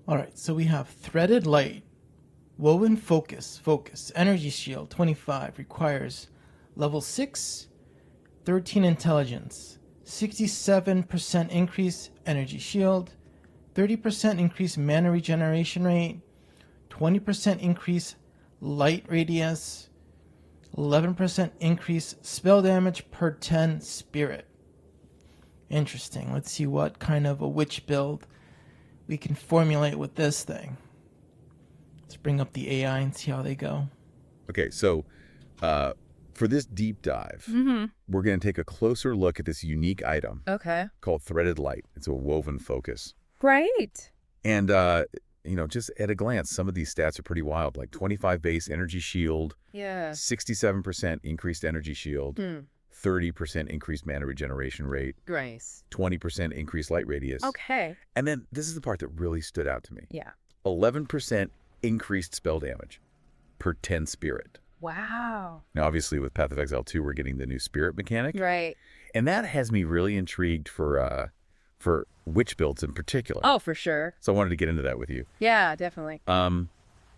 All right, so we have threaded light, woven focus, energy shield 25 requires level 6, 13 intelligence, 67% increase energy shield, 30% increase mana regeneration rate, 20% increase light radius, 11% increase spell damage per 10 spirit. Interesting. Let's see what kind of a witch build we can formulate with this thing. Let's bring up the AI and see how they go. Okay, so for this deep dive, we're going to take a closer look at this unique item called Threaded Light. It's a woven focus. Right. And, just at a glance, some of these stats are pretty wild, like 25 base energy shield, 67% increased energy shield, 30% increased mana regeneration rate, 20% increased light radius. Okay. And then this is the part that really stood out to me. Yeah. 11% increased spell damage per 10 spirit. Wow. Now, obviously, with Path of Exile 2, we're getting the new spirit mechanic. Right. And that has me really intrigued for witch builds in particular. Oh, for sure. So I wanted to get into that with you. Yeah, definitely.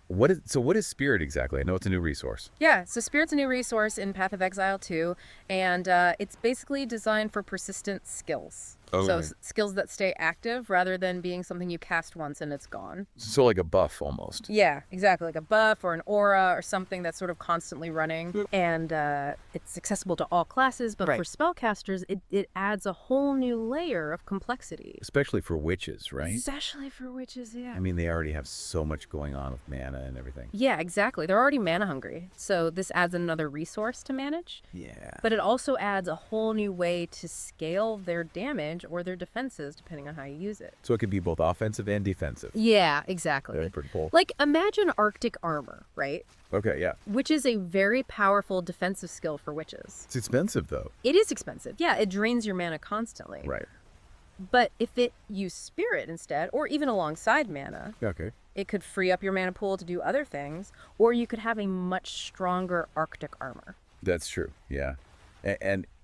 What is spirit exactly? I know it's a new resource. Yeah, so Spirit's a new resource in Path of Exile 2, and it's basically designed for persistent skills. Oh, so right. skills that stay active rather than being something you cast once and it's gone. So like a buff almost. Yeah, exactly. Like a buff or an aura or something that's sort of constantly running. And it's accessible to all classes, but for spellcasters, it adds a whole new layer of complexity. Especially for witches, right? Especially for witches, yeah. I mean, they already have so much going on with mana and everything. Yeah, exactly. They're already mana hungry. So this adds another resource to manage. Yeah. But it also adds a whole new way to scale their damage or their defenses, depending on how you use it. So it could be both offensive and defensive. Yeah, exactly. Very pretty cool. Like, imagine Arctic armor, right? Okay, yeah. Which is a very powerful defensive skill for witches. It's expensive, though. It is expensive. Yeah, it drains your mana constantly. Right. But if it used spirit instead, or even alongside mana, Okay. it could free up your mana pool to do other things, or you could have a much stronger Arctic armor. That's true, yeah.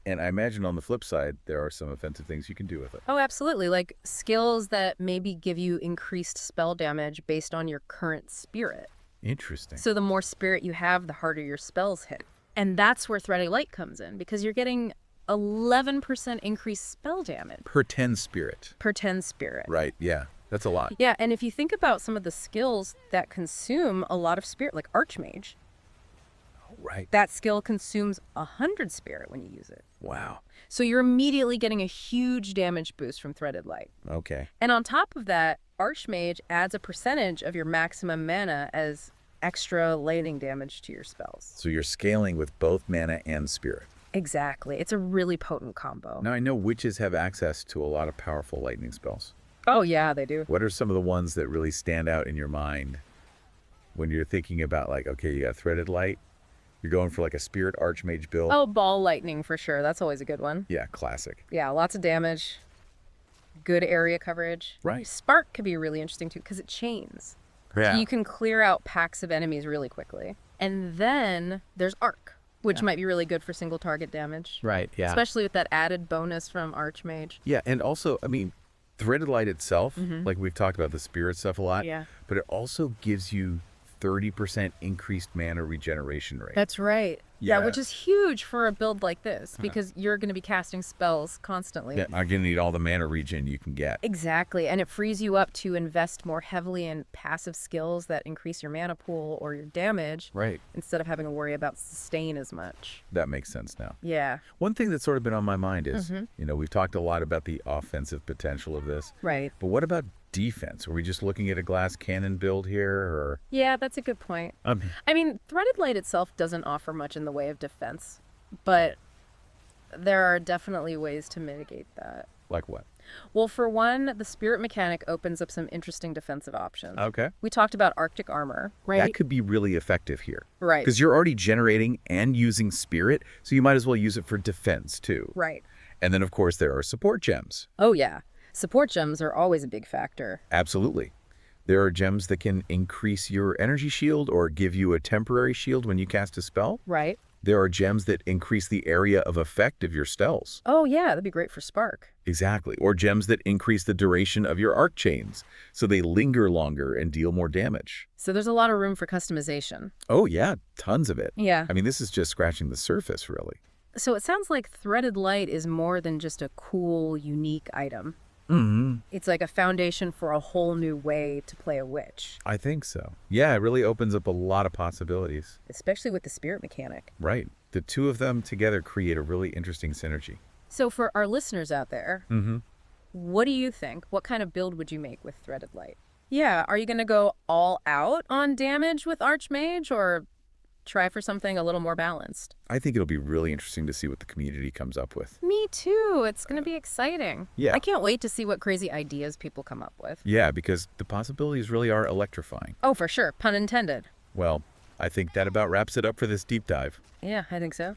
And I imagine on the flip side, there are some offensive things you can do with it. Oh, absolutely. Like skills that maybe give you increased spell damage based on your current spirit. Interesting. So the more spirit you have, the harder your spells hit. And that's where Threaded Light comes in, because you're getting 11% increased spell damage. Per 10 spirit. Per 10 spirit. Right, yeah. That's a lot. Yeah, and if you think about some of the skills that consume a lot of spirit, like Archmage, Right. that skill consumes 100 spirit when you use it. Wow. So you're immediately getting a huge damage boost from Threaded Light. Okay. And on top of that, Archmage adds a percentage of your maximum mana as extra lightning damage to your spells. So you're scaling with both mana and spirit. Exactly. It's a really potent combo. Now, I know witches have access to a lot of powerful lightning spells. Oh, yeah, they do. What are some of the ones that really stand out in your mind when you're thinking about, like, okay, you got Threaded Light, you're going for like a Spirit Archmage build? Oh, Ball Lightning for sure. That's always a good one. Yeah, classic. Yeah, lots of damage, good area coverage. Right. Spark could be really interesting too because it chains. Yeah. So you can clear out packs of enemies really quickly. And then there's Arc, which might be really good for single target damage. Right, yeah. Especially with that added bonus from Archmage. Yeah, and also, I mean, Threaded Light itself, like we've talked about the spirit stuff a lot, Yeah. but it also gives you 30% increased mana regeneration rate. That's right. Yeah, Yeah. which is huge for a build like this because you're going to be casting spells constantly. Yeah, I'm going to need all the mana regen you can get. Exactly. And it frees you up to invest more heavily in passive skills that increase your mana pool or your damage. Right. Instead of having to worry about sustain as much. That makes sense now. Yeah. One thing that's sort of been on my mind is, we've talked a lot about the offensive potential of this, Right. but what about defense? Are we just looking at a glass cannon build here, or? Yeah, that's a good point. I mean, Threaded Light itself doesn't offer much in the way of defense, but there are definitely ways to mitigate that. Like what? Well, for one, the spirit mechanic opens up some interesting defensive options. Okay. We talked about Arctic armor, right? That could be really effective here. Right. Because you're already generating and using spirit, so you might as well use it for defense too. Right. And then, of course, there are support gems. Oh, yeah. Support gems are always a big factor. Absolutely. There are gems that can increase your energy shield or give you a temporary shield when you cast a spell. Right. There are gems that increase the area of effect of your spells. Oh yeah, that'd be great for Spark. Exactly. Or gems that increase the duration of your arc chains, so they linger longer and deal more damage. So there's a lot of room for customization. Oh yeah, tons of it. Yeah. I mean, this is just scratching the surface, really. So it sounds like Threaded Light is more than just a cool, unique item. Mm-hmm. It's like a foundation for a whole new way to play a witch. I think so. Yeah, it really opens up a lot of possibilities. Especially with the spirit mechanic. Right. The two of them together create a really interesting synergy. So for our listeners out there, what do you think? What kind of build would you make with Threaded Light? Yeah, are you going to go all out on damage with Archmage, or try for something a little more balanced? I think it'll be really interesting to see what the community comes up with. Me too. It's going to be exciting. Yeah. I can't wait to see what crazy ideas people come up with. Yeah, because the possibilities really are electrifying. Oh, for sure. Pun intended. Well, I think that about wraps it up for this deep dive. Yeah, I think so.